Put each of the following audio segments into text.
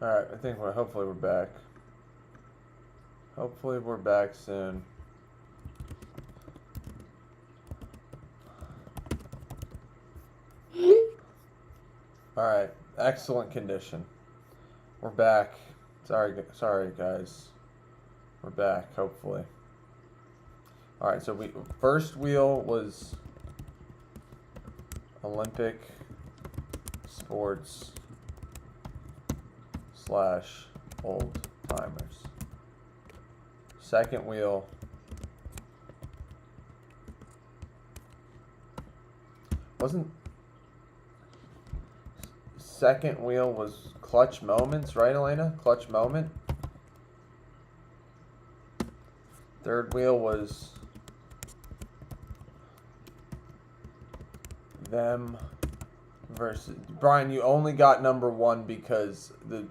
Alright, I think hopefully we're back. Hopefully we're back soon. Alright, excellent condition. We're back. Sorry guys. We're back, hopefully. Alright, so first wheel was Olympic sports / old timers. Second wheel second wheel was clutch moments, right, Elena? Clutch moment. Third wheel was them versus Brian. You only got number one because the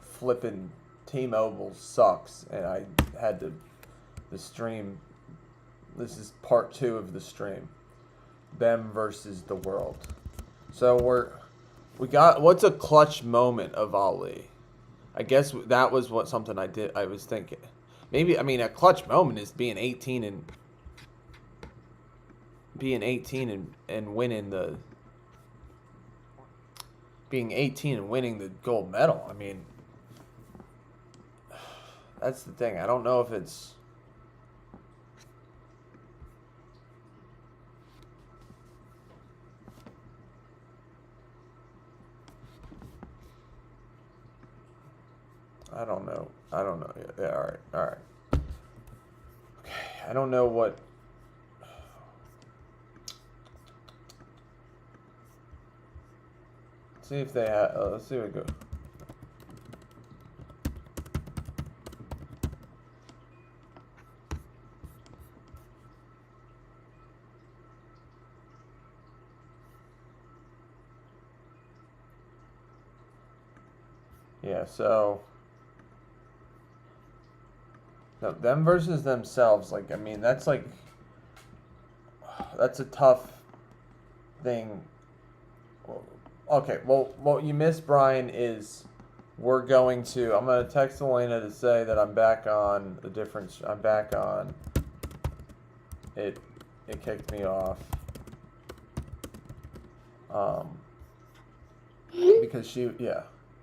flippin' T-Mobile sucks, and I had the stream. This is part 2 of the stream. Them versus the world. So we got what's a clutch moment of Ali? I guess that was something I did. I was thinking. Maybe a clutch moment is being 18 and winning the gold medal. I mean, that's the thing. I don't know if it's I don't know. Yeah, all right. Okay, I don't know what. Let's see if they have. Let's see what goes. Yeah. So. No, them versus themselves, that's a tough thing. Okay, well, what you missed, Brian, is I'm going to text Elena to say that I'm back on I'm back on. It kicked me off. Because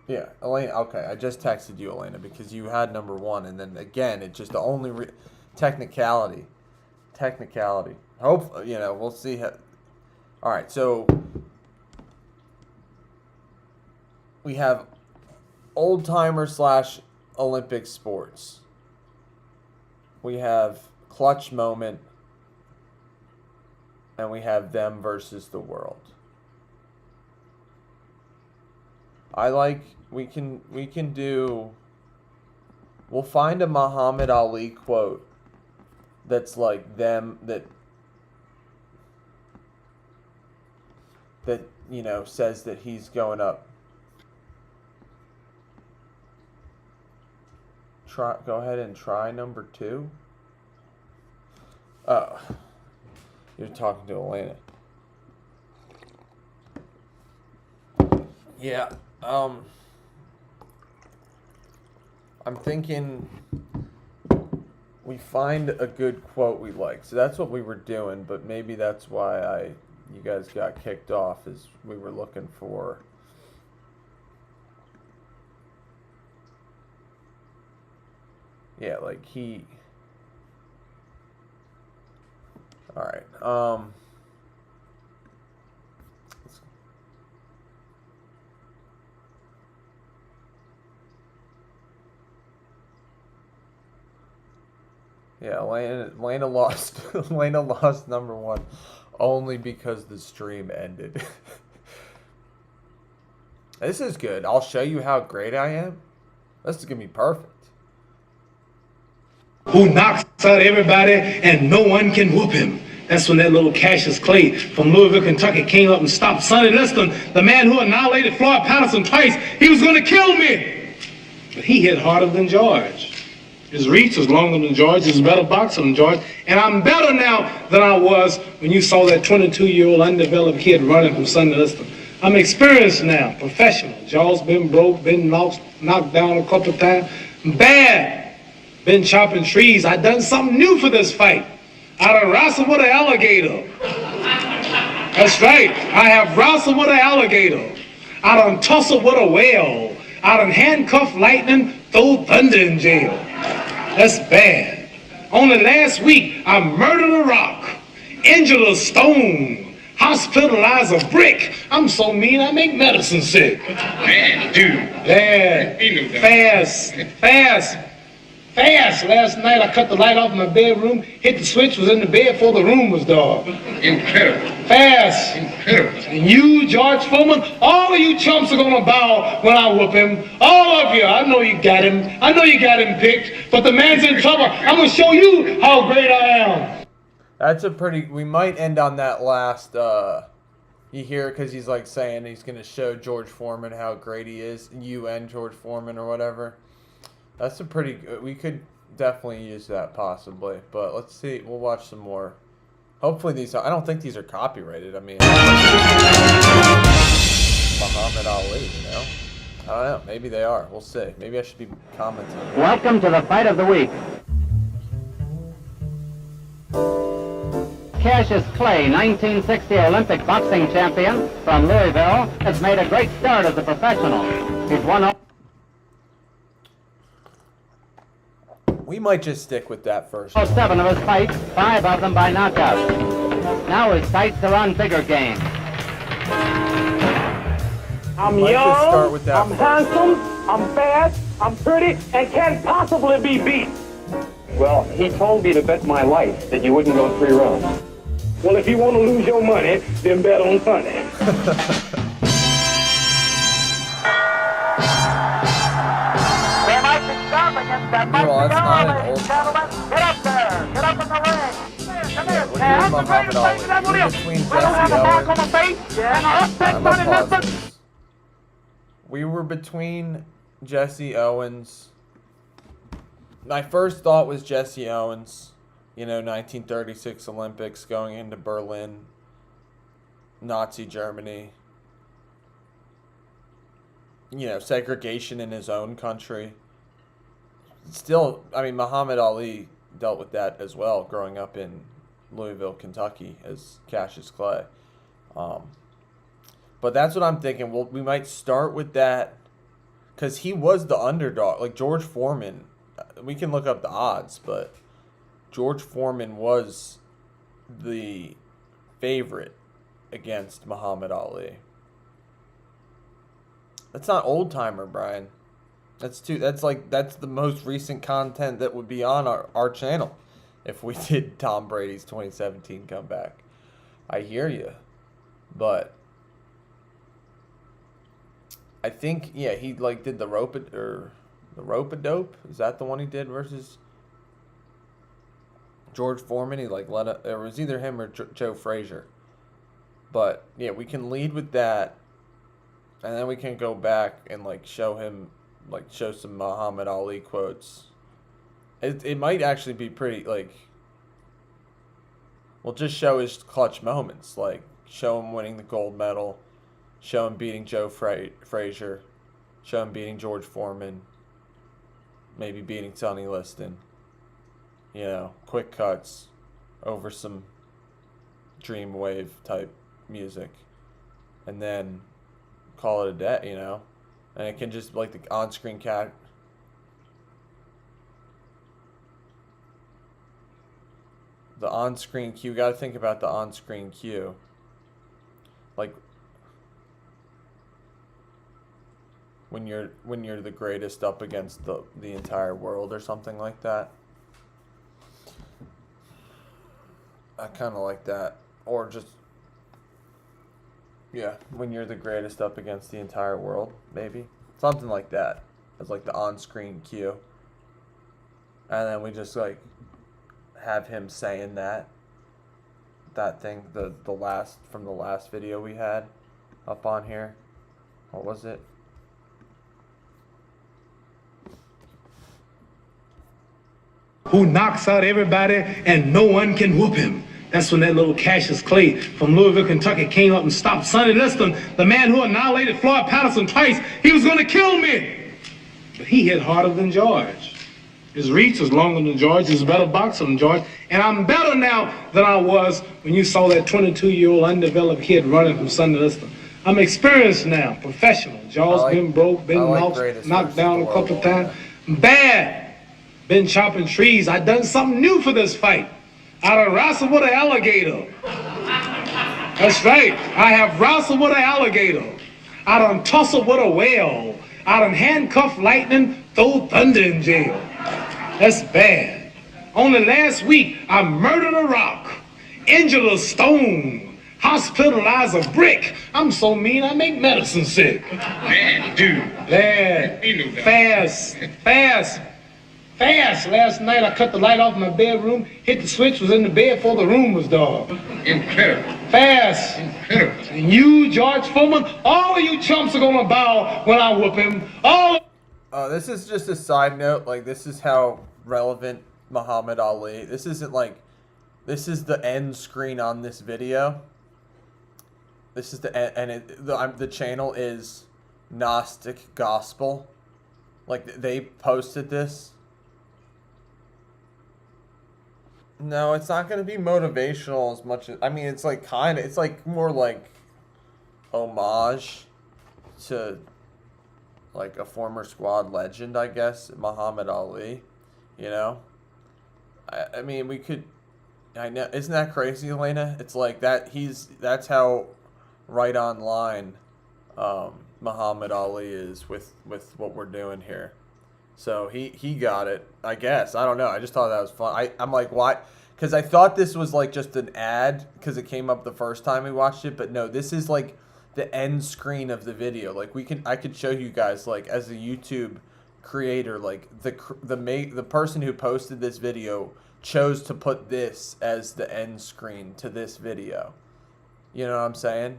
yeah, Elena. Okay, I just texted you, Elena, because you had number one, and then again, it just the only technicality. Hope we'll see. All right, so we have old timer / Olympic sports. We have clutch moment, and we have them versus the world. We'll find a Muhammad Ali quote that's like them that says that he's going up. Go ahead and try number 2. Oh, you're talking to Elena. Yeah. I'm thinking we find a good quote we like. So that's what we were doing, but maybe that's why you guys got kicked off, is we were looking for all right. Yeah, Elena lost. Elena lost number one only because the stream ended. This is good. I'll show you how great I am. This is gonna be perfect. Who knocks out everybody and no one can whoop him. That's when that little Cassius Clay from Louisville, Kentucky came up and stopped Sonny Liston, the man who annihilated Floyd Patterson twice. He was going to kill me. But he hit harder than George. His reach was longer than George. He's a better boxer than George. And I'm better now than I was when you saw that 22-year-old undeveloped kid running from Sonny Liston. I'm experienced now, professional. Jaw's been broke, been knocked down a couple of times. Bad. Been chopping trees. I done something new for this fight. I done wrestled with an alligator. That's right. I have wrestled with an alligator. I done tussled with a whale. I done handcuffed lightning, throw thunder in jail. That's bad. Only last week, I murdered a rock, injured a stone, hospitalized a brick. I'm so mean, I make medicine sick. Man, dude. Yeah. Fast. Last night, I cut the light off in my bedroom, hit the switch, was in the bed before the room was dark. Incredible. Fast. Incredible. And you, George Foreman, all of you chumps are gonna bow when I whoop him. All of you. I know you got him. I know you got him picked, but the man's in trouble. I'm gonna show you how great I am. That's a pretty... We might end on that last... You hear it because he's like saying he's going to show George Foreman how great he is. You and George Foreman or whatever. That's a pretty... We could definitely use that possibly. But let's see. We'll watch some more. Hopefully these are... I don't think these are copyrighted. I mean... Muhammad Ali, you know? I don't know. Maybe they are. We'll see. Maybe I should be commenting. Welcome to the fight of the week. Cassius Clay, 1960 Olympic boxing champion from Louisville, has made a great start as a professional. He's won... We might just stick with that first. 7 of his fights, 5 of them by knockout. Now his sights are on bigger game. I'm Let's just start young, with that I'm first. handsome, I'm fast, I'm pretty, and can't possibly be beat. Well, he told me to bet my life that you wouldn't go 3 rounds. Well, if you want to lose your money, then bet on Sunday. Well, that's not an old... Get up there! Get up in the ring! Come here, We're doing Muhammad Ali. We're between Jesse Owens. We were between Jesse Owens. My first thought was Jesse Owens. You know, 1936 Olympics, going into Berlin, Nazi Germany. You know, segregation in his own country. Still, I mean, Muhammad Ali dealt with that as well, growing up in Louisville, Kentucky, as Cassius Clay. But that's what I'm thinking. Well, we might start with that, because he was the underdog. Like, George Foreman, we can look up the odds, but George Foreman was the favorite against Muhammad Ali. That's not old timer, Brian. That's the most recent content that would be on our channel if we did Tom Brady's 2017 comeback. I hear you, but I think he did the rope-a-dope. Is that the one he did versus George Foreman? He it was either him or Joe Frazier. But yeah, we can lead with that, and then we can go back and show him. Show some Muhammad Ali quotes. It might actually be pretty, we'll just show his clutch moments. Show him winning the gold medal. Show him beating Joe Frazier. Show him beating George Foreman. Maybe beating Sonny Liston. You know, quick cuts over some Dreamwave type music. And then call it a day, you know. And it can just the on-screen cat. The on-screen cue. Got to think about the on-screen cue. When you're the greatest up against the entire world or something like that. I kind of like that. Or just... Yeah, when you're the greatest up against the entire world, maybe. Something like that. As the on-screen cue. And then we just have him saying that thing, the last from the last video we had up on here. What was it? Who knocks out everybody and no one can whoop him. That's when that little Cassius Clay from Louisville, Kentucky came up and stopped Sonny Liston, the man who annihilated Floyd Patterson twice. He was going to kill me. But he hit harder than George. His reach was longer than George. He's a better boxer than George. And I'm better now than I was when you saw that 22-year-old undeveloped kid running from Sonny Liston. I'm experienced now, professional. Jaws been broke, been knocked down a couple of times. Bad. Been chopping trees. I done something new for this fight. I done wrestled with an alligator. That's right. I have wrestled with an alligator. I done tussled with a whale. I done handcuffed lightning, throw thunder in jail. That's bad. Only last week, I murdered a rock, injured a stone, hospitalized a brick. I'm so mean, I make medicine sick. Man, dude. Bad. You knew that. Fast. Last night, I cut the light off in my bedroom, hit the switch, was in the bed before the room was dark. Incredible. Fast. Incredible. And you, George Foreman, all of you chumps are gonna bow when I whoop him. All. This is just a side note. Like, this is how relevant Muhammad Ali. This isn't like, this is the end screen on this video. This is the end, and the channel is Gnostic Gospel. Like, they posted this. No, it's not going to be motivational as much as, I mean, it's like it's like more like homage to like a former squad legend, I guess, Muhammad Ali, you know? I mean, we could, I know, isn't that crazy, Elena? It's like that's how right on line Muhammad Ali is with what we're doing here. So he got it, I guess. I don't know. I just thought that was fun. I'm like, why? Because I thought this was like just an ad because it came up the first time we watched it. But no, this is like the end screen of the video. Like I could show you guys, like, as a YouTube creator, like the person who posted this video chose to put this as the end screen to this video. You know what I'm saying?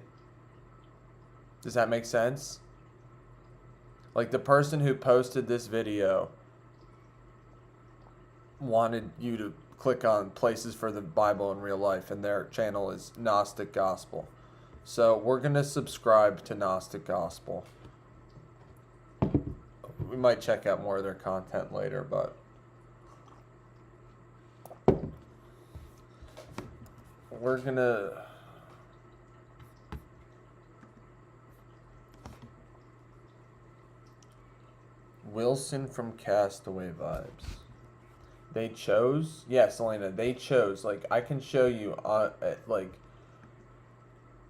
Does that make sense? Like, the person who posted this video wanted you to click on places for the Bible in real life, and their channel is Gnostic Gospel. So we're going to subscribe to Gnostic Gospel. We might check out more of their content later, but we're going to... Wilson from Castaway Vibes. They chose? Yes, Elena, they chose. Like, I can show you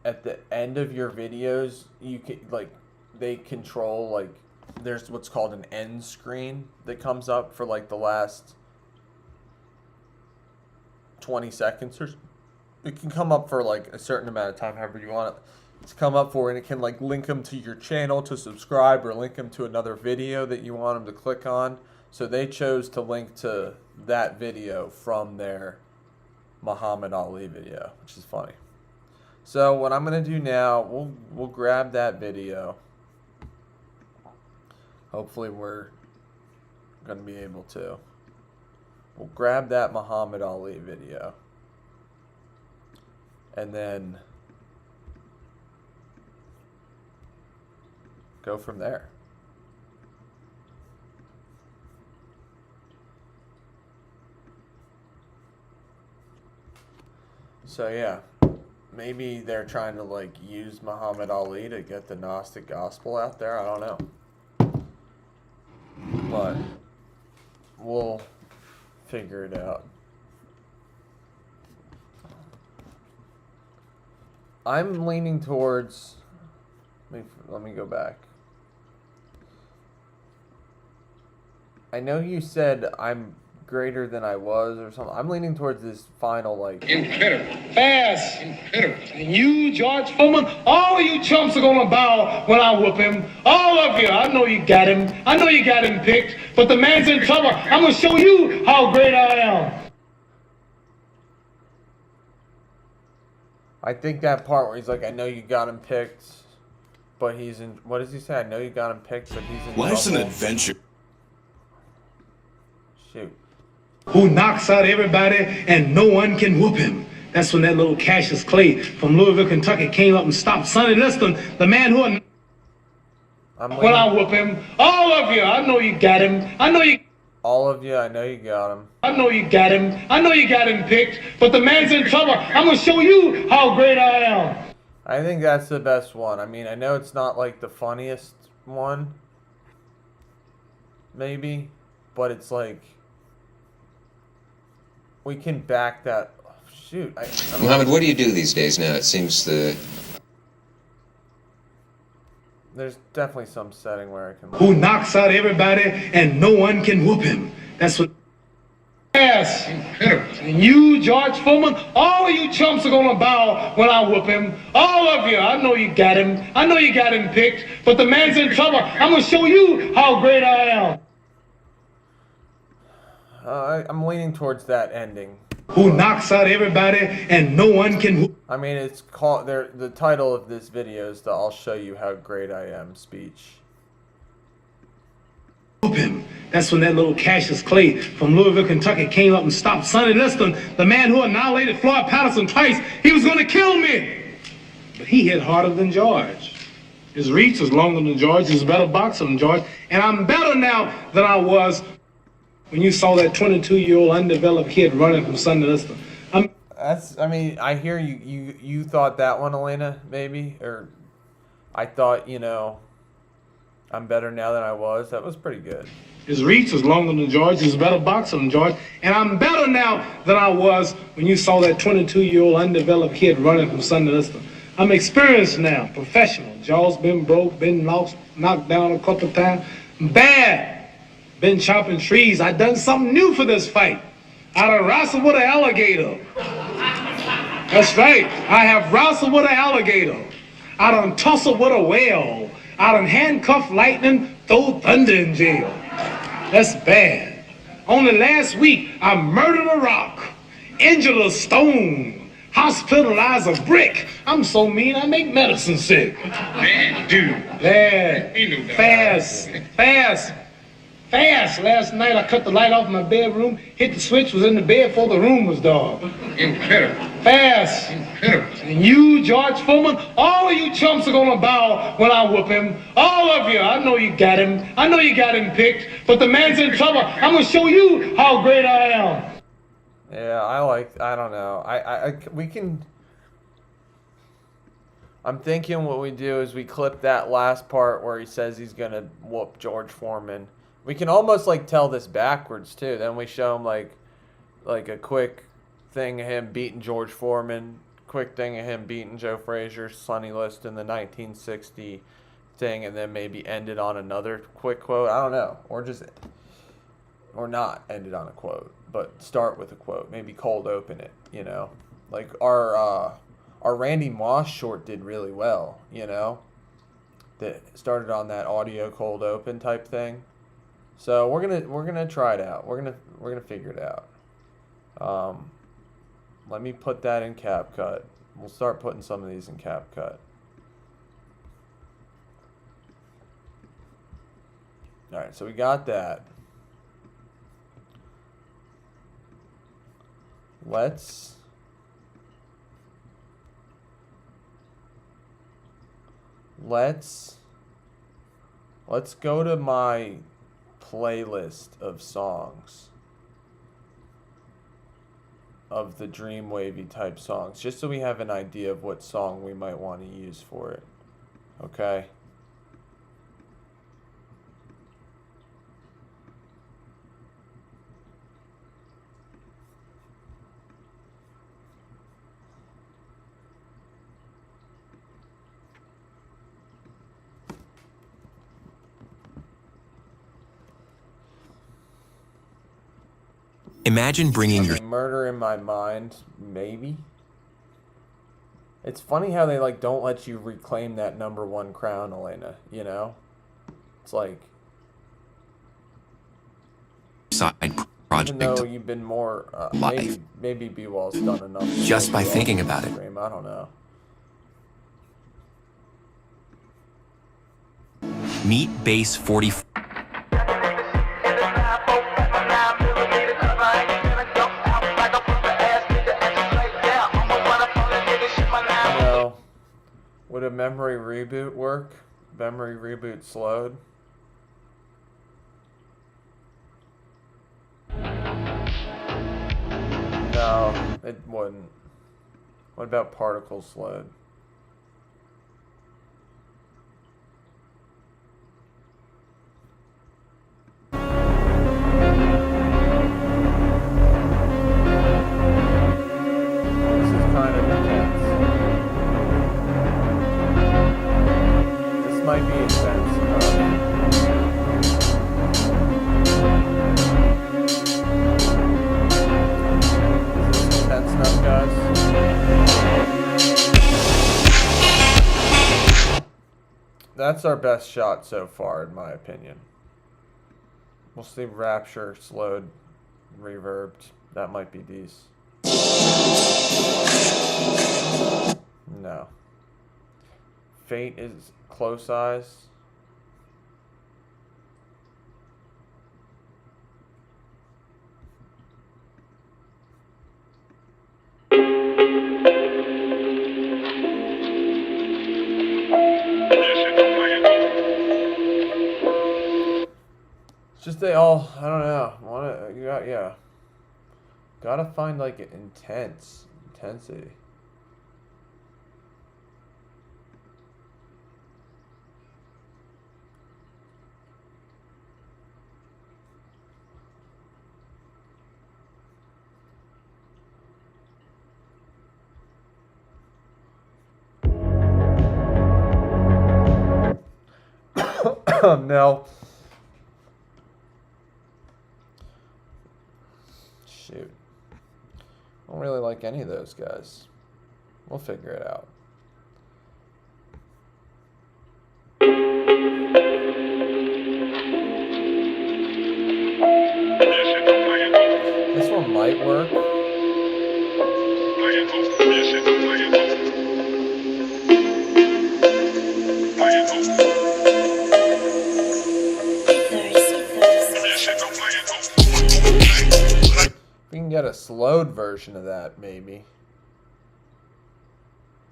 at the end of your videos, you can, like, they control, like, there's what's called an end screen that comes up for, like, the last 20 seconds or it can come up for, like, a certain amount of time, however you want it to come up for, and it can, like, link them to your channel to subscribe or link them to another video that you want them to click on. So they chose to link to that video from their Muhammad Ali video, which is funny. So what I'm going to do now, we'll grab that video. Hopefully we're going to be able to. We'll grab that Muhammad Ali video. And then go from there. So yeah, maybe they're trying to, like, use Muhammad Ali to get the Gnostic Gospel out there. I don't know. But we'll figure it out. I'm leaning towards, let me go back. I know you said I'm greater than I was or something. I'm leaning towards this final, like... Incredible. Fast. Incredible. And you, George Foreman, all of you chumps are gonna bow when I whoop him. All of you. I know you got him. I know you got him picked. But the man's in trouble. I'm gonna show you how great I am. I think that part where he's like, I know you got him picked, but he's in... What does he say? I know you got him picked, but he's in Life's an trouble. adventure. Shoot. Who knocks out everybody and no one can whoop him. That's when that little Cassius Clay from Louisville, Kentucky came up and stopped Sonny Liston, the man who... Well, I whoop him. All of you, I know you got him. I know you... All of you, I know you got him. I know you got him. I know you got him picked, but the man's in trouble. I'm going to show you how great I am. I think that's the best one. I mean, I know it's not like the funniest one, maybe, but it's like, we can back that. Shoot. Muhammad, what do you do these days now? It seems there's definitely some setting where I can... Who knocks out everybody and no one can whoop him. That's what... Yes. And you, George Foreman, all of you chumps are going to bow when I whoop him. All of you. I know you got him. I know you got him picked, but the man's in trouble. I'm going to show you how great I am. I'm leaning towards that ending. Who knocks out everybody and no one can whoop. I mean, it's called... The title of this video is the "I'll show you how great I am" speech. Him. That's when that little Cassius Clay from Louisville, Kentucky came up and stopped Sonny Liston, the man who annihilated Floyd Patterson twice. He was going to kill me. But he hit harder than George. His reach was longer than George. He was a better boxer than George. And I'm better now than I was when you saw that 22-year-old undeveloped kid running from Sonny Liston. I mean, I hear you thought that one, Elena, maybe? Or I thought, you know, I'm better now than I was. That was pretty good. His reach was longer than George. He was a better boxer than George. And I'm better now than I was when you saw that 22-year-old undeveloped kid running from Sonny Liston. I'm experienced now, professional. Jaws been broke, been lost, knocked down a couple of times. Bad. Been chopping trees. I done something new for this fight. I done wrestled with an alligator. That's right. I have wrestled with an alligator. I done tussled with a whale. I done handcuffed lightning, throw thunder in jail. That's bad. Only last week, I murdered a rock, injured a stone, hospitalized a brick. I'm so mean, I make medicine sick. Man, dude. Bad. Fast. Last night, I cut the light off in my bedroom, hit the switch, was in the bed before the room was dark. Incredible. Fast. Incredible. And you, George Foreman, all of you chumps are going to bow when I whoop him. All of you. I know you got him. I know you got him picked, but the man's in trouble. I'm going to show you how great I am. Yeah, I don't know. We can... I'm thinking what we do is we clip that last part where he says he's going to whoop George Foreman. We can almost like tell this backwards too. Then we show him like a quick thing of him beating George Foreman, quick thing of him beating Joe Frazier, Sonny Liston, the 1960 thing, and then maybe end it on another quick quote. I don't know, or not end it on a quote, but start with a quote. Maybe cold open it. You know, like our Randy Moss short did really well. You know, that started on that audio cold open type thing. So we're gonna try it out. We're gonna figure it out. Let me put that in CapCut. We'll start putting some of these in CapCut. All right, so we got that. Let's go to my playlist of songs of the dream wavy type songs, just so we have an idea of what song we might want to use for it. Okay. Imagine bringing your Murder in My Mind, maybe. It's funny how they like don't let you reclaim that #1 crown, Elena. You know, it's like side even project though you've been more life. maybe B-Wall's done enough Just by thinking about it. stream. I don't know. Meet Base 44. Would a memory reboot work? Memory reboot slowed? No, it wouldn't. What about particles slowed? This is kind of intense. This might be intense. Intense enough, guys? That's our best shot so far, in my opinion. We'll see Rapture slowed, reverbed. That might be these. No. Fate is close eyes. It's just they all, I don't know. Yeah. Gotta find like intensity. No. Shoot. I don't really like any of those guys. We'll figure it out. This one might work. We can get a slowed version of that, maybe.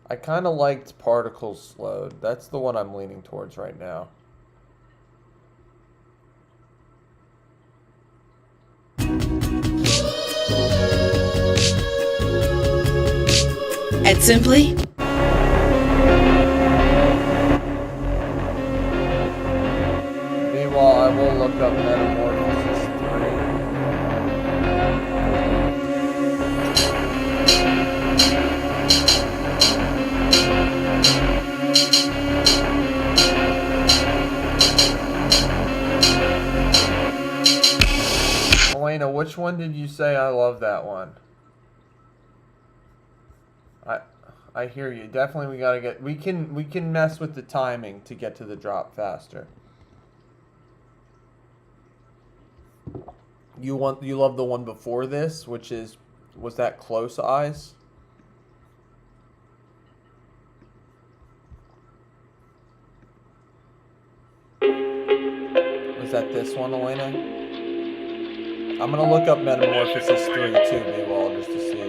I kind of liked Particles slowed. That's the one I'm leaning towards right now. At Simply, Meanwhile, I will look up Metamorphosis 3. Elena, which one did you say? I love that one. I hear you. Definitely we gotta get we can mess with the timing to get to the drop faster. You love the one before this, which was that Close Eyes? Was that this one, Elena? I'm gonna look up Metamorphosis 3 too, maybe just to see.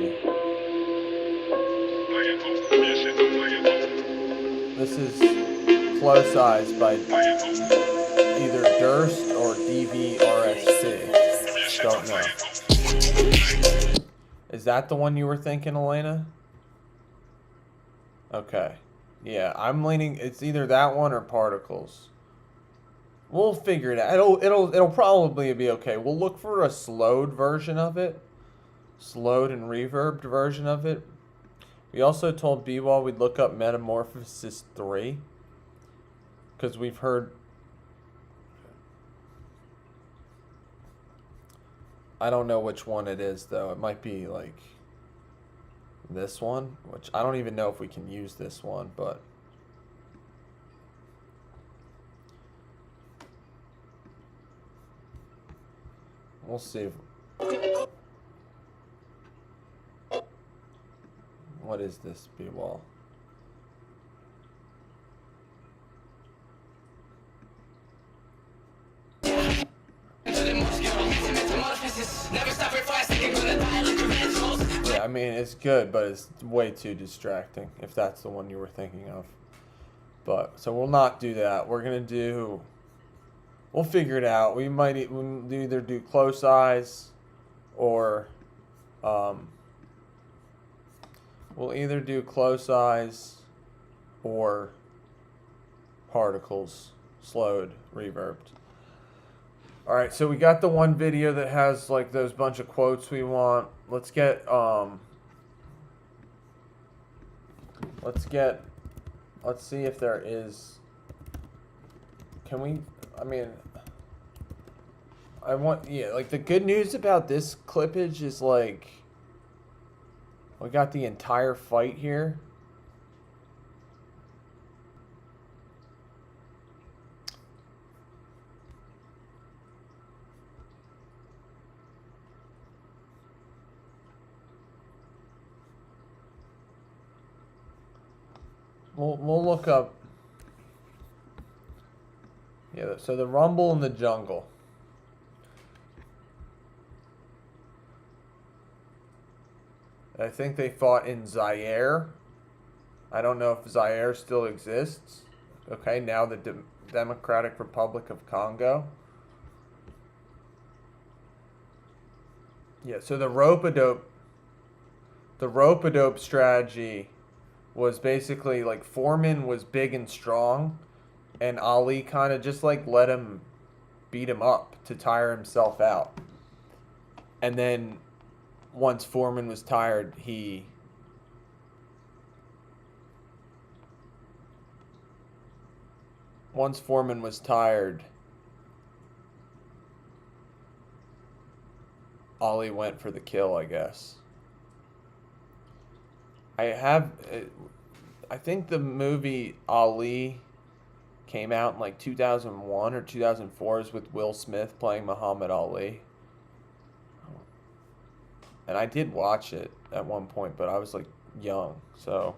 This is Close Eyes by either Durst or DVRSC. Don't know. Is that the one you were thinking, Elena? Okay. Yeah, I'm leaning. It's either that one or Particles. We'll figure it out. It'll probably be okay. We'll look for a slowed version of it, slowed and reverbed version of it. We also told B-Wall we'd look up Metamorphosis 3 because we've heard. I don't know which one it is though. It might be like this one, which I don't even know if we can use this one, but we'll see. What is this, B-Wall? Yeah, I mean, it's good, but it's way too distracting, if that's the one you were thinking of. But so we'll not do that. We're gonna do. We'll figure it out. We'll either do close eyes, or we'll either do close eyes, or particles, slowed, reverbed. All right, so we got the one video that has like those bunch of quotes we want. Let's see if there is. Like the good news about this clippage is like we got the entire fight here. We'll look up. Yeah, so the Rumble in the Jungle. I think they fought in Zaire. I don't know if Zaire still exists. Okay, now the Democratic Republic of Congo. Yeah, so the rope-a-dope strategy was basically like Foreman was big and strong, and Ali kind of just like let him beat him up to tire himself out. And then once Foreman was tired, Ali went for the kill, I guess. I think the movie Ali came out in like 2001 or 2004 is with Will Smith playing Muhammad Ali. And I did watch it at one point, but I was like young, so.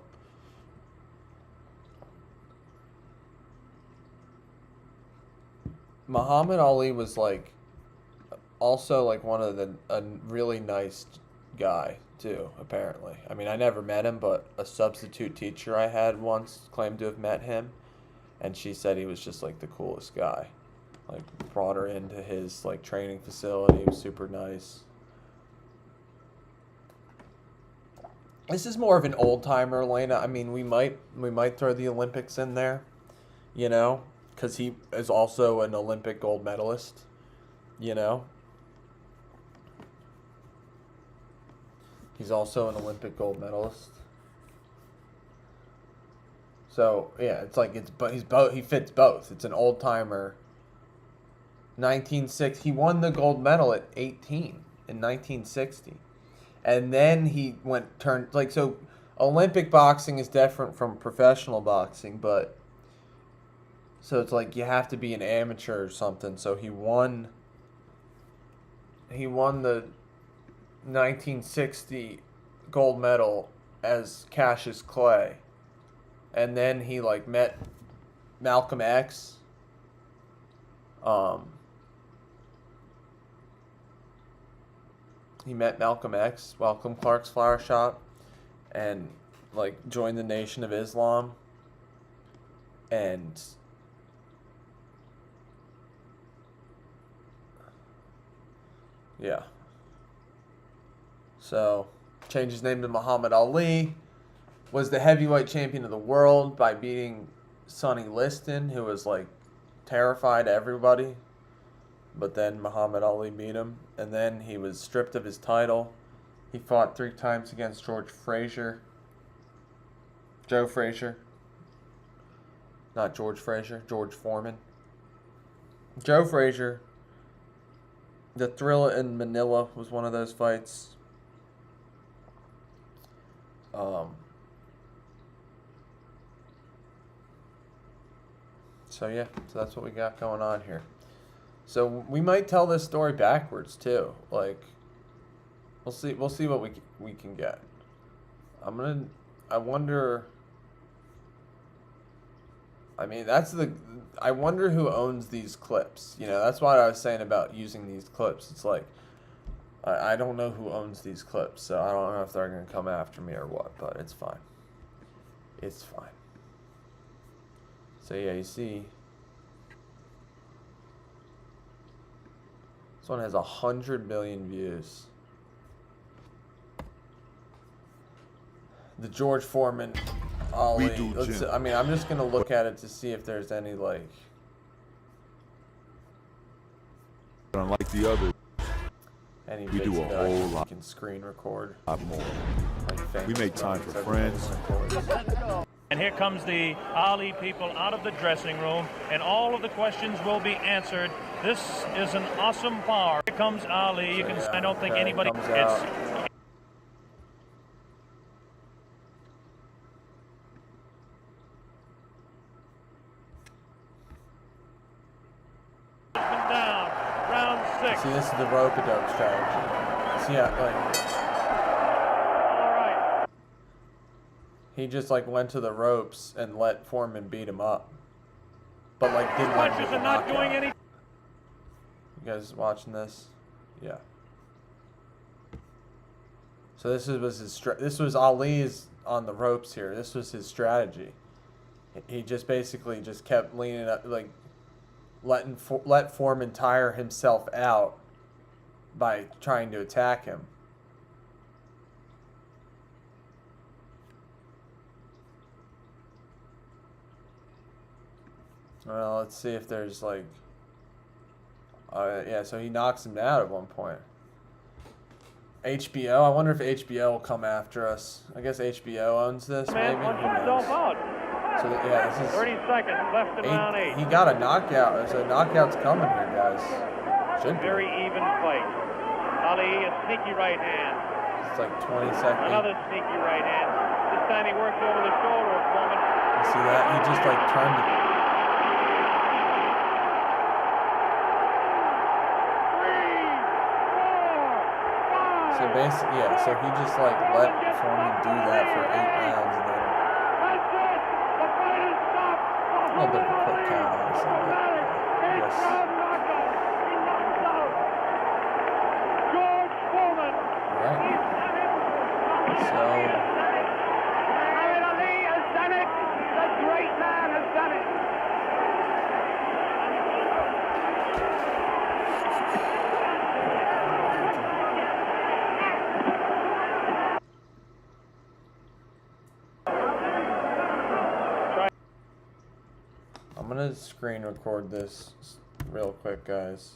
Muhammad Ali was like also like a really nice guy too, apparently. I mean, I never met him, but a substitute teacher I had once claimed to have met him, and she said he was just like the coolest guy. Like brought her into his like training facility. He was super nice. This is more of an old timer, Elena. I mean, we might throw the Olympics in there, you know, because he is also an Olympic gold medalist, you know. He's also an Olympic gold medalist. So yeah, it's like he fits both. It's an old timer. 1960, he won the gold medal at 18 in 1960. And then he turned so Olympic boxing is different from professional boxing, but so it's like you have to be an amateur or something. So he won the 1960 gold medal as Cassius Clay. And then he like met Malcolm X. He met Malcolm X, Malcolm Clark's flower shop, and like joined the Nation of Islam. And yeah. So changed his name to Muhammad Ali. Was the heavyweight champion of the world by beating Sonny Liston, who was like terrified everybody. But then Muhammad Ali beat him, and then he was stripped of his title. He fought 3 times against Joe Frazier. Not George Frazier, George Foreman. Joe Frazier. The Thrilla in Manila was one of those fights. So yeah, so that's what we got going on here. So we might tell this story backwards too. Like, we'll see what we can get. I wonder. I mean, I wonder who owns these clips. You know, that's what I was saying about using these clips. It's like, I don't know who owns these clips, so I don't know if they're gonna come after me or what. But it's fine. It's fine. So yeah, you see, this one has 100 million views. The George Foreman Ali. I mean, I'm just gonna look at it to see if there's any like. Unlike the other, Any we do bits a that I whole lot can screen record. more. Like We make time for friends. And here comes the Ali people out of the dressing room, and all of the questions will be answered. This is an awesome power. Here comes Ali. You can. I don't think anybody. It's. Down, round 6. See, this is the rope-a-dope strategy. See, yeah, like. All right. He just like went to the ropes and let Foreman beat him up, but like didn't let him Punches get are the not doing knockout. any. You guys watching this? Yeah. So this was his this was Ali's on the ropes here. This was his strategy. He just basically just kept leaning up, like let Foreman tire himself out by trying to attack him. Well, let's see if there's like. Yeah, so he knocks him out at one point. HBO. I wonder if HBO will come after us. I guess HBO owns this. Man Maybe. punched Who himself knows? out. So yeah, this is 30 seconds left in round 8. he got a knockout. So knockout's coming here, guys. Should be. Very even fight. Ali, a sneaky right hand. It's like 20 seconds. Another sneaky right hand. This time he works over the shoulder of Foreman. You see that? He just like turned it. So basically, yeah, so he just like let Foreman do that for 8 rounds and then a little bit of a quick count, honestly. But I guess. Alright. So. Ali has done it. The great man has done it. I'm gonna screen record this real quick, guys.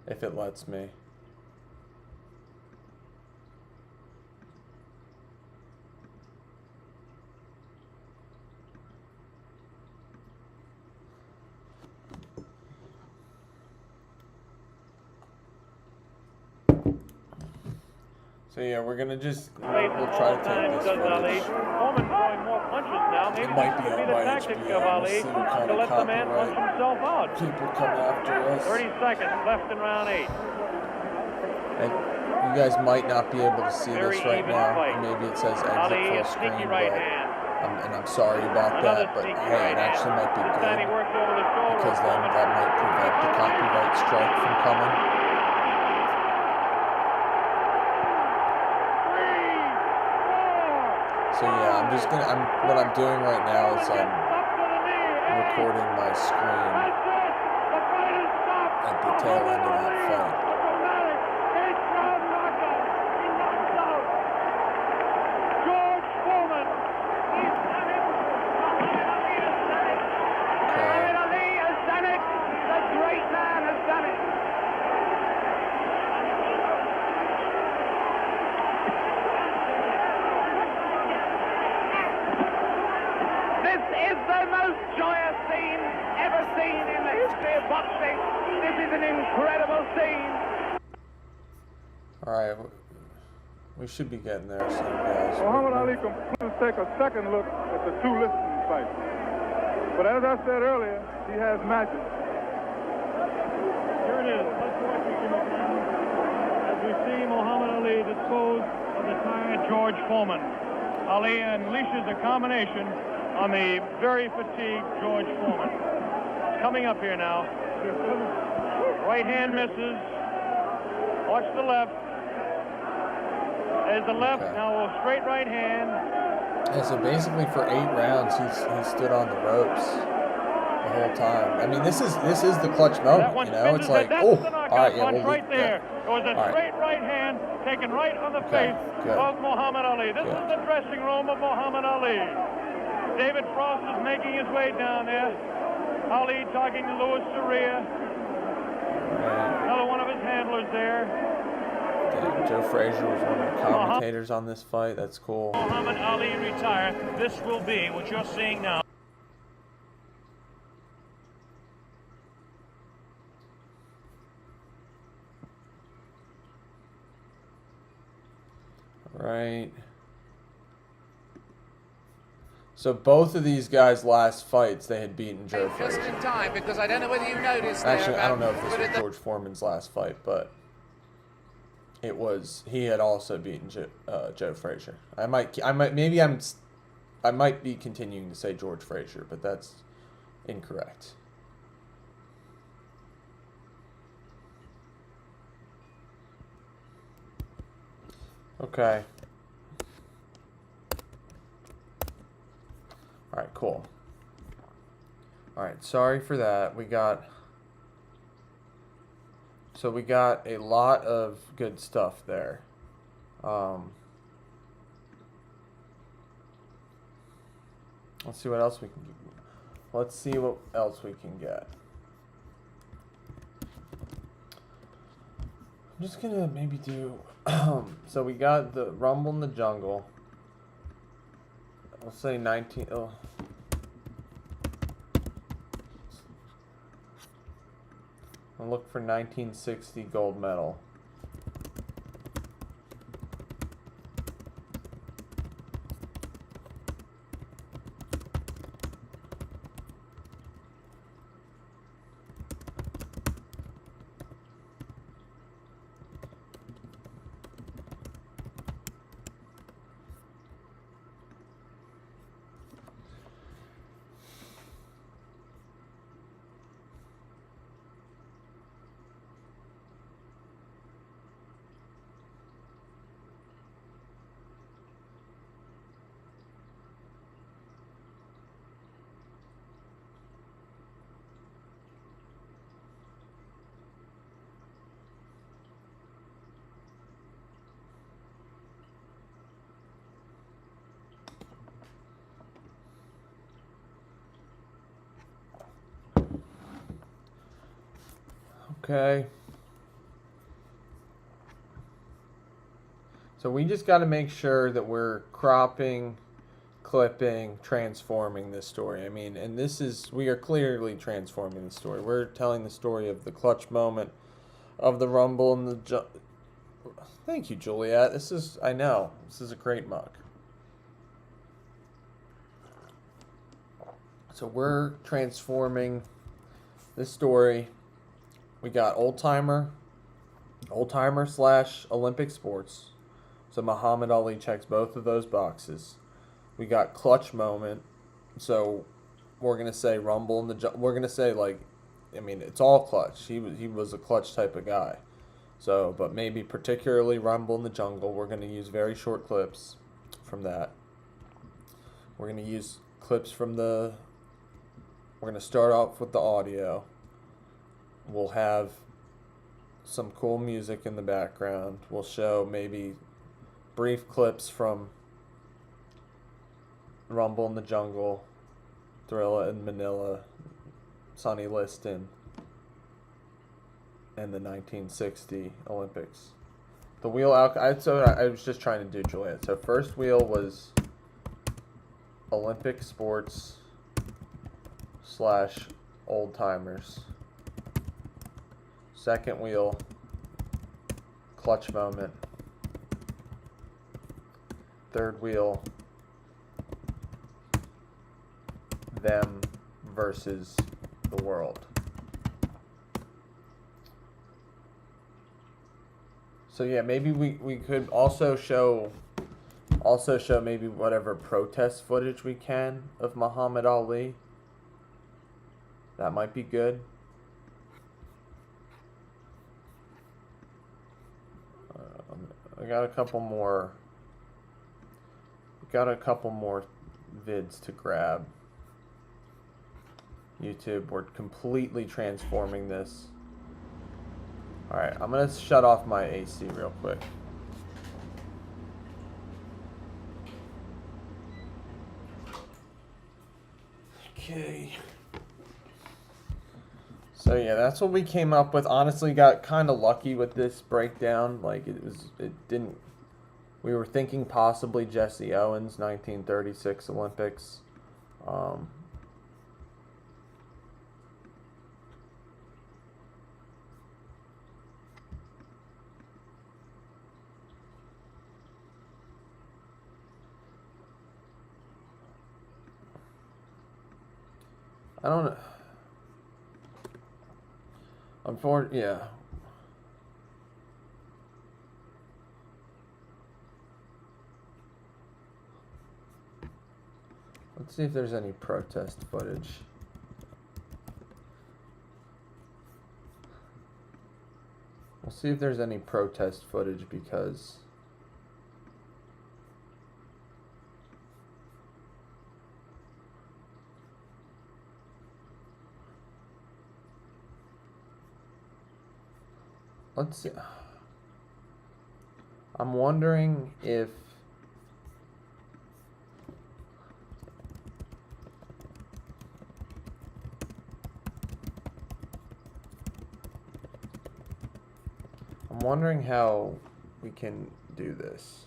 If it lets me. So yeah, we're gonna just we'll try to take this footage. Foreman throwing more punches now. Maybe It might this be could be on the by tactic HBO. of Ali We'll see what kind to of let the man punch copyright himself out. people come after us. 30 seconds left in round 8. And you guys might not be able to see Very this right even now. fight. Maybe it says exit Ali, a full sneaky screen, right but hand. I'm sorry about Another that. But sneaky hey, right it actually hand. might be This time he good works over the shoulder because of then Foreman. that might prevent the copyright strike from coming. So yeah, I'm just gonna. What I'm doing right now is I'm recording my screen at the tail end of that fight. George Foreman. He's done it. Muhammad Ali has done it. The great man has done it. This is the most joyous scene ever seen in the history of boxing. This is an incredible scene. All right, we should be getting there soon, guys. Muhammad Ali can please take a second look at the two listing fights. But as I said earlier, he has magic. Here it is. Let's watch it, as we see Muhammad Ali dispose of the tired George Foreman. Ali unleashes a combination on the very fatigued George Foreman. It's coming up here now. Right hand misses. Watch the left. There's the left, Okay. now a straight right hand. Yeah, so basically for 8 rounds, he stood on the ropes the whole time. I mean, this is the clutch That moment, one you know? It's spins his like, head. oh, That's the knockout all right, yeah, punch we'll right there. It was a All right. straight right hand taken right on the Okay, face good. of Muhammad Ali. This Good. is the dressing room of Muhammad Ali. David Frost is making his way down there. Ali talking to Louis Soria. Another one of his handlers there. Damn, Joe Frazier was one of the commentators on this fight. That's cool. Muhammad Ali retire. This will be what you're seeing now. Right. So both of these guys' last fights, they had beaten Joe Just Frazier. in time, because I don't know whether you noticed Actually, there, I don't know if this but was at the George Foreman's last fight, but it was. He had also beaten Joe Frazier. I might be continuing to say George Frazier, but that's incorrect. Okay. All right, cool. All right, sorry for that. We got a lot of good stuff there. Let's see what else we can Let's see what else we can get. I'm just gonna maybe do so we got the Rumble in the Jungle. I'll say 19. Oh. I'll look for 1960 gold medal. Okay. So we just got to make sure that we're cropping, clipping, transforming this story. I mean, and we are clearly transforming the story. We're telling the story of the clutch moment of the Rumble and the Thank you, Juliet. I know, this is a great mug. So we're transforming this story. We got old timer / Olympic sports. So Muhammad Ali checks both of those boxes. We got clutch moment. So we're gonna say Rumble in the. We're gonna say it's all clutch. He was a clutch type of guy. So, but maybe particularly Rumble in the Jungle. We're gonna use very short clips from that. We're gonna use clips from the. We're gonna start off with the audio. We'll have some cool music in the background. We'll show maybe brief clips from Rumble in the Jungle, Thrilla in Manila, Sonny Liston, and the 1960 Olympics. The wheel I was just trying to do Juliet. So first wheel was Olympic sports / old timers. Second wheel, clutch moment. Third wheel, them versus the world. So yeah, maybe we could also show maybe whatever protest footage we can of Muhammad Ali. That might be good. I got a couple more got a couple more vids to grab. YouTube, we're completely transforming this. Alright, I'm gonna shut off my AC real quick. Okay. So yeah, that's what we came up with. Honestly, got kind of lucky with this breakdown. Like it didn't. We were thinking possibly Jesse Owens, 1936 Olympics. I don't know. Yeah. Let's see if there's any protest footage. We'll see if there's any protest footage because let's see. I'm wondering if how we can do this.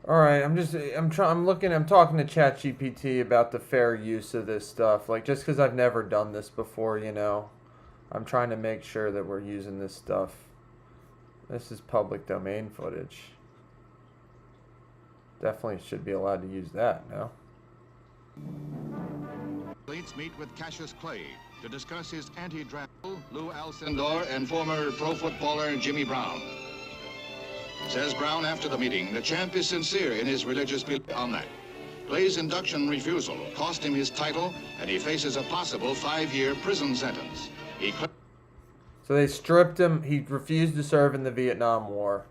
All right, I'm talking to ChatGPT about the fair use of this stuff. Like, just because I've never done this before, you know, I'm trying to make sure that we're using this stuff. This is public domain footage. Definitely should be allowed to use that, no? Athletes meet with Cassius Clay to discuss his anti-draft. Lou Alcindor and former pro footballer Jimmy Brown. Says Brown after the meeting, the champ is sincere in his religious belief on that. Clay's induction refusal cost him his title, and he faces a possible 5-year prison sentence. So they stripped him. He refused to serve in the Vietnam War.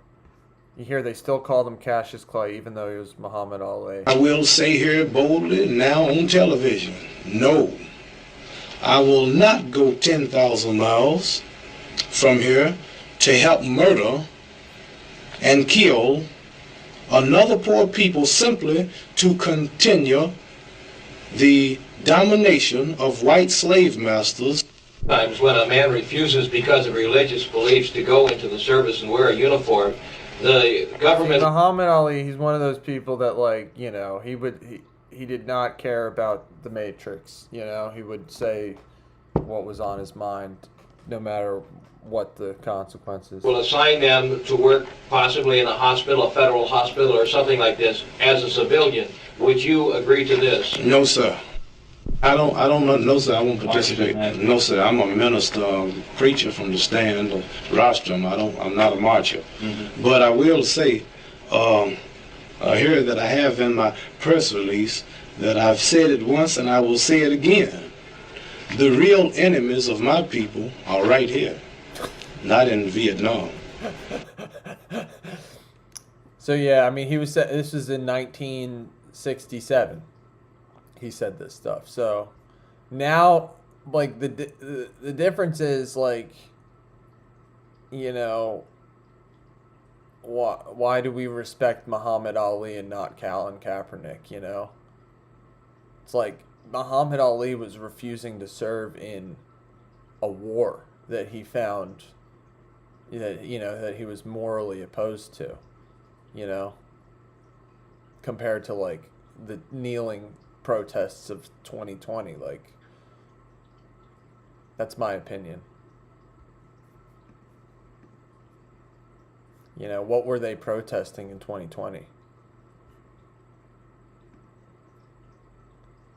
You hear they still called him Cassius Clay, even though he was Muhammad Ali. I will say here boldly, now on television, no. I will not go 10,000 miles from here to help murder and kill another poor people simply to continue the domination of white slave masters. Times when a man refuses because of religious beliefs to go into the service and wear a uniform, the government... Muhammad Ali, he's one of those people that, like, you know, he did not care about the Matrix, you know? He would say what was on his mind, no matter what the consequences. Will assign them to work possibly in a hospital, a federal hospital or something like this, as a civilian. Would you agree to this? No, sir. I don't know, no, sir, I won't participate. No, sir, I'm a minister, preacher from the stand of rostrum. I'm not a marcher. But I will say, here that I have in my press release, that I've said it once and I will say it again. The real enemies of my people are right here, not in Vietnam. So yeah, I mean, this was in 1967. He said this stuff. So now, like, the difference is, like, you know, why do we respect Muhammad Ali and not Colin Kaepernick, you know? It's like Muhammad Ali was refusing to serve in a war that he found that, you know, that he was morally opposed to, you know, compared to, like, the kneeling protests of 2020. Like, that's my opinion. You know, what were they protesting in 2020?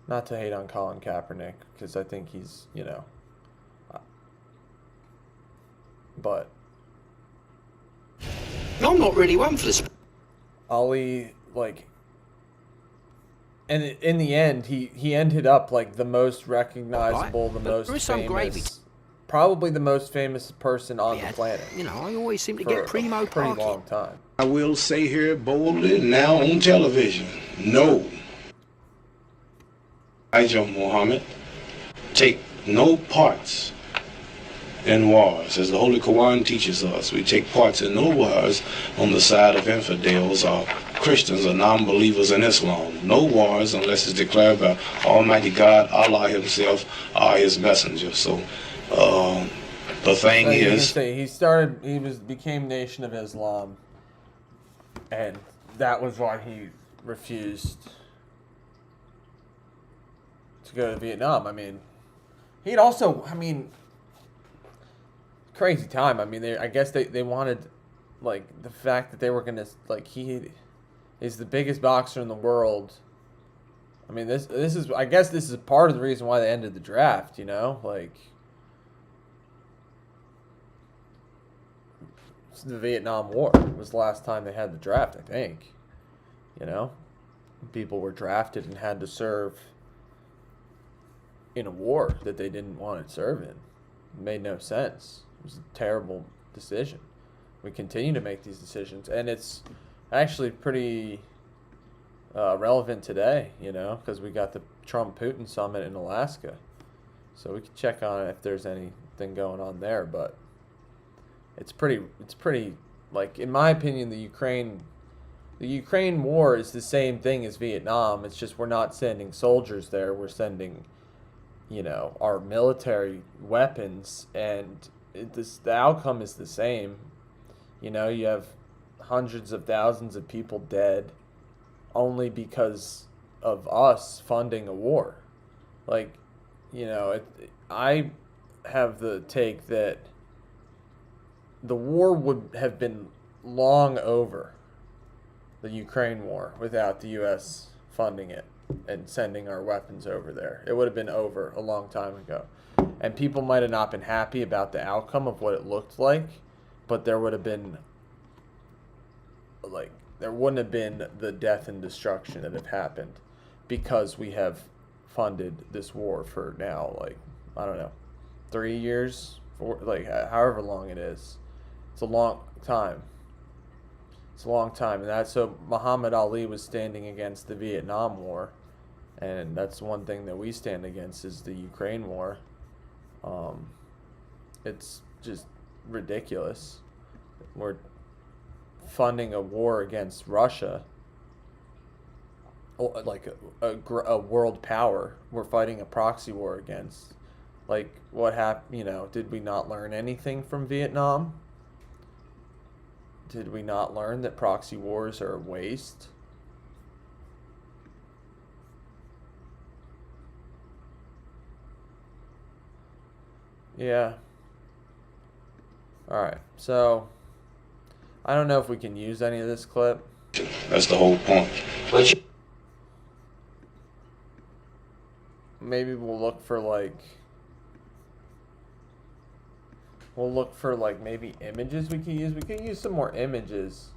Not to hate on Colin Kaepernick, because I think he's, you know, but I'm not really one for this. Ali, like, And in the end, he ended up like the most recognizable, the most famous, probably the most famous person on the planet. You know, I always seem to for get primo a pretty parking. long time. I will say here boldly now on television, no. Elijah Muhammad take no parts in wars. As the Holy Quran teaches us, we take parts in no wars on the side of infidels or Christians or non-believers in Islam. No wars unless it's declared by Almighty God, Allah himself, or his messenger. So the thing is, he became Nation of Islam, and that was why he refused to go to Vietnam. I mean, he'd also, crazy time. I mean, I guess they wanted, like, the fact that they were gonna, like, he is the biggest boxer in the world. I mean, this is, I guess this is part of the reason why they ended the draft, you know? Like, the Vietnam War was the last time they had the draft, I think. You know? People were drafted and had to serve in a war that they didn't want to serve in. It made no sense. It was a terrible decision. We continue to make these decisions, and it's actually pretty relevant today, you know, because we got the Trump-Putin summit in Alaska. So we can check on it if there's anything going on there, but it's pretty, like, in my opinion, the Ukraine war is the same thing as Vietnam. It's just we're not sending soldiers there. We're sending, you know, our military weapons, and the outcome is the same. You know, you have hundreds of thousands of people dead only because of us funding a war. Like, you know, I have the take that the war would have been long over, the Ukraine war, without the U.S. funding it and sending our weapons over there. It would have been over a long time ago. And people might have not been happy about the outcome of what it looked like, but there would have been, like, there wouldn't have been the death and destruction that have happened because we have funded this war for now, like, I don't know, 3 years, like, however long it is. It's a long time. It's a long time. And that's so Muhammad Ali was standing against the Vietnam War. And that's one thing that we stand against is the Ukraine war. It's just ridiculous. We're funding a war against Russia, like a world power. We're fighting a proxy war against. Like, what happened? You know, did we not learn anything from Vietnam? Did we not learn that proxy wars are a waste? Yeah. Alright, so I don't know if we can use any of this clip. That's the whole point. Maybe we'll look for like maybe images we can use. We can use some more images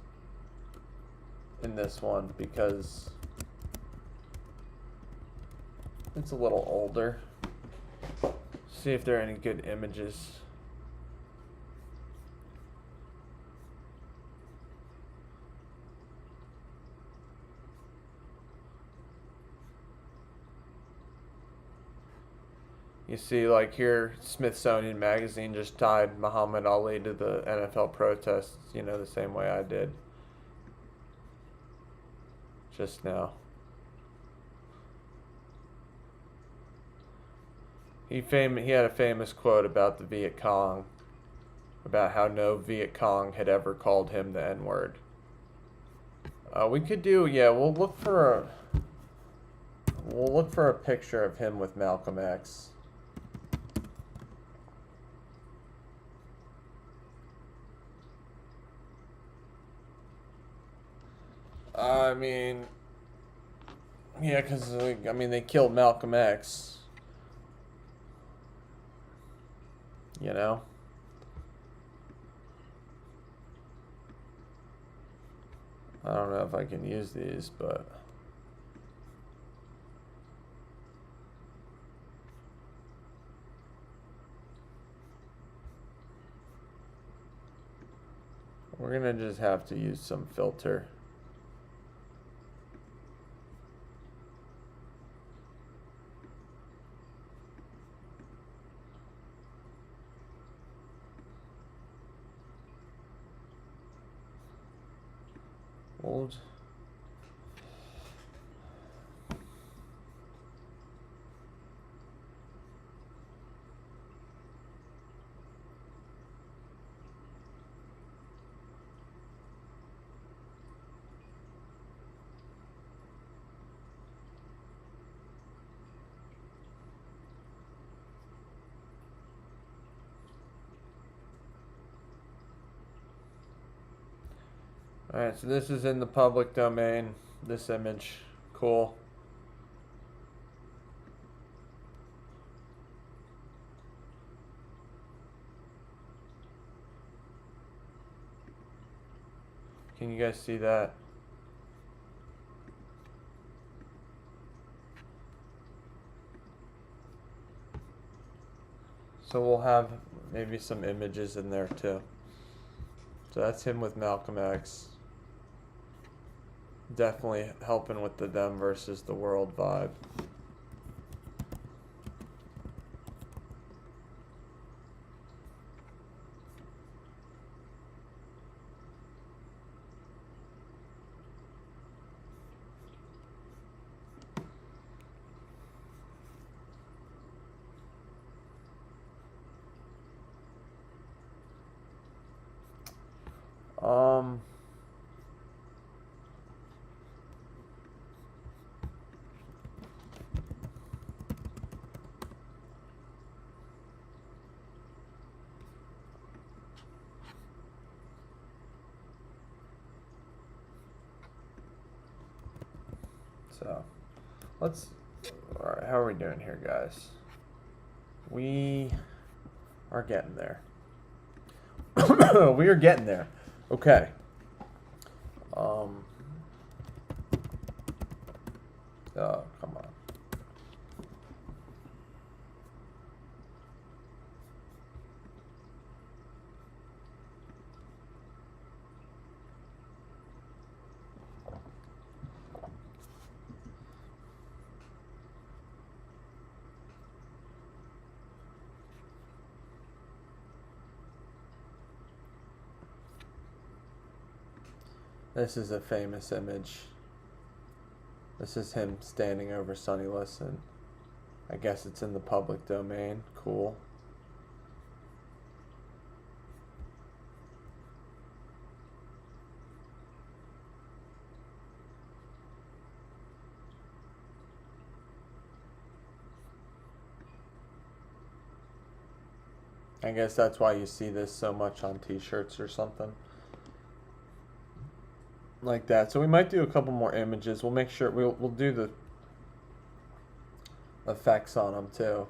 in this one because it's a little older. See if there are any good images. You see, like here, Smithsonian Magazine just tied Muhammad Ali to the NFL protests, you know, the same way I did just now. He had a famous quote about the Viet Cong, about how no Viet Cong had ever called him the N-word. We could do, yeah, we'll look for a picture of him with Malcolm X. I mean, yeah, because, I mean, they killed Malcolm X. You know? I don't know if I can use these, but We're gonna just have to use some filter. Old. Alright, so this is in the public domain, this image. Cool. Can you guys see that? So we'll have maybe some images in there too. So that's him with Malcolm X. Definitely helping with the them versus the world vibe. So, let's, alright, how are we doing here, guys? We are getting there. We are getting there. Okay. Oh, come on. This is a famous image. This is him standing over Sonny Liston. I guess it's in the public domain. Cool. I guess that's why you see this so much on t-shirts or something like that. So we might do a couple more images. We'll make sure we'll do the effects on them too.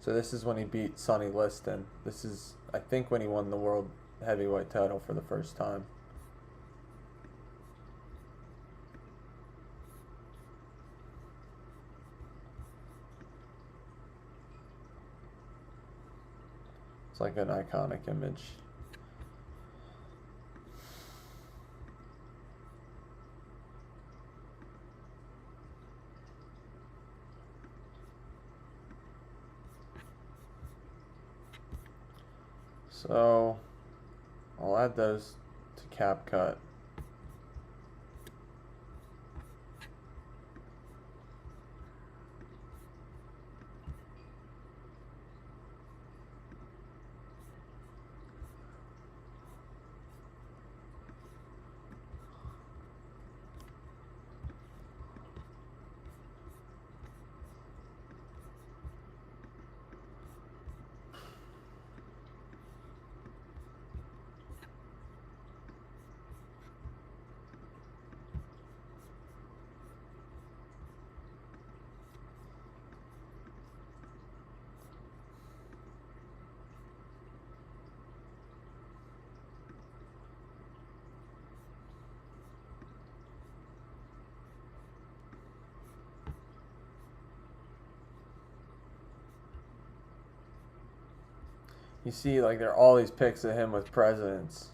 So this is when he beat Sonny Liston. This is, I think, when he won the world heavyweight title for the first time. It's like an iconic image. So I'll add those to CapCut. You see, like, there are all these pics of him with presidents.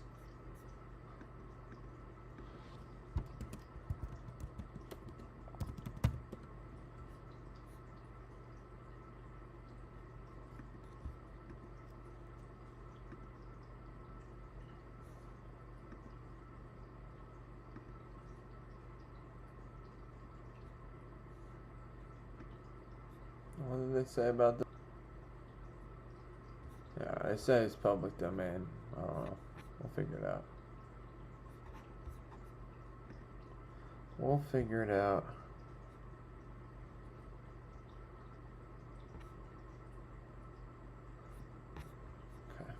What did they say about this? Yeah, they say it's public domain. I don't know. We'll figure it out. We'll figure it out. Okay.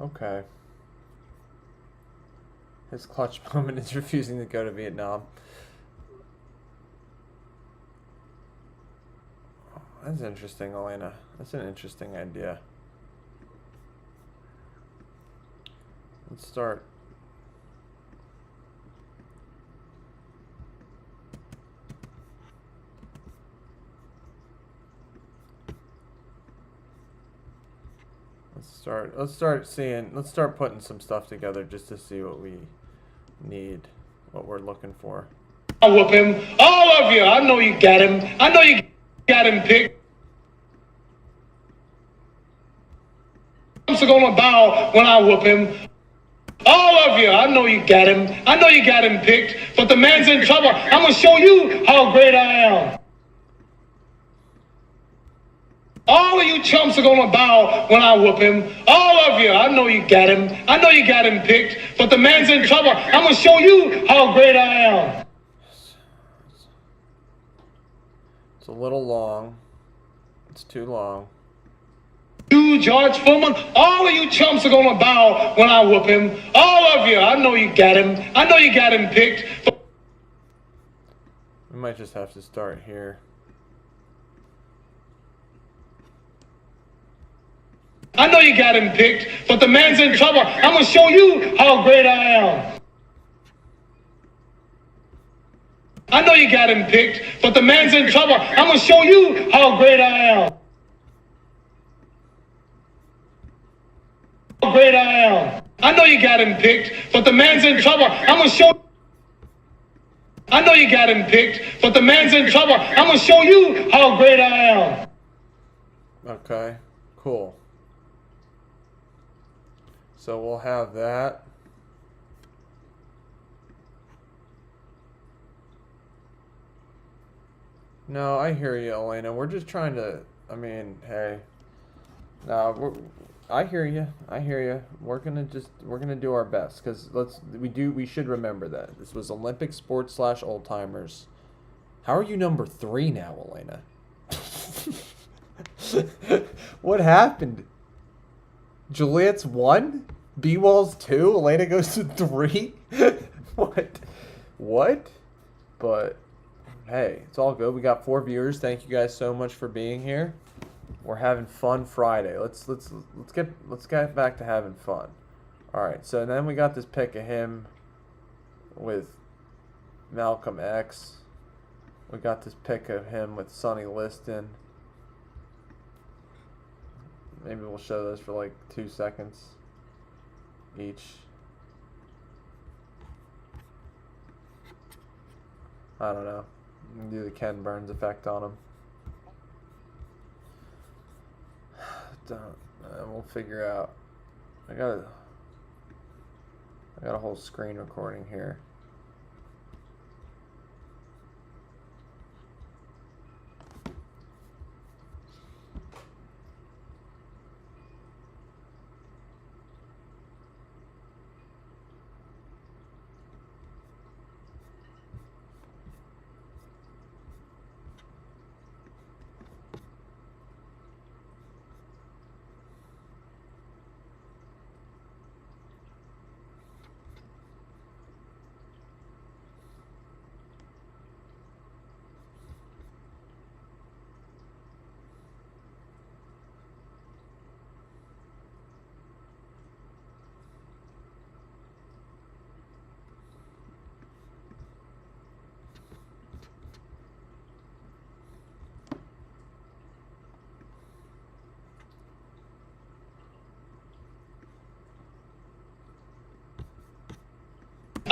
Okay. His clutch moment is refusing to go to Vietnam. That's interesting, Elena. That's an interesting idea. Let's start. Let's start putting some stuff together just to see what we need, what we're looking for. I'll whoop him. All of you. I know you got him. I know you got him picked. I'm gonna bow when I whoop him. All of you. I know you got him. I know you got him picked, but the man's in trouble. I'm gonna show you how great I am. All of you chumps are gonna bow when I whoop him. All of you. I know you got him. I know you got him picked, but the man's in trouble. I'm gonna show you how great I am. It's a little long. It's too long. You, George Foreman, all of you chumps are gonna bow when I whoop him. All of you. I know you got him. I know you got him picked. We might just have to start here. I know you got him picked, but the man's in trouble. I'm gonna show you how great I am. I know you got him picked, but the man's in trouble. I'm gonna show you how great I am. How great I am. I know you got him picked, but the man's in trouble. I'm gonna show. I know you got him picked, but the man's in trouble. I'm gonna show you how great I am. Okay, cool. So we'll have that. No, I hear you, Elena. We're just trying to, I mean, hey. No, I hear you. I hear you. We're gonna do our best, because we should remember that this was Olympic sports / old timers. How are you number 3 now, Elena? What happened? Juliet's 1? B-Wall's 2? Elena goes to 3? What? But hey, it's all good. We got 4 viewers. Thank you guys so much for being here. We're having fun Friday. Let's get back to having fun. All right. So then we got this pic of him with Malcolm X. We got this pic of him with Sonny Liston. Maybe we'll show those for like 2 seconds each. I don't know. Do the Ken Burns effect on him. We'll figure out. I got a whole screen recording here.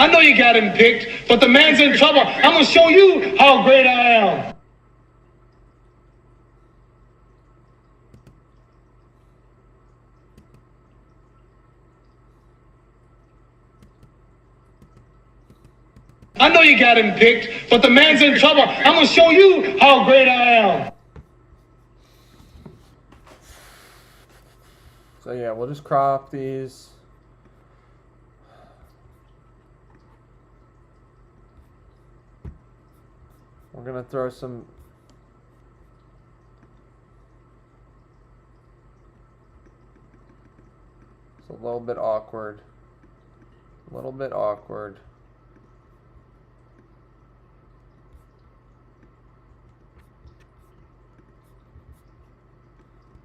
I know you got him picked, but the man's in trouble. I'm going to show you how great I am. I know you got him picked, but the man's in trouble. I'm going to show you how great I am. So yeah, we'll just crop these. We're gonna throw some. It's a little bit awkward. A little bit awkward.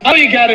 I know you got it.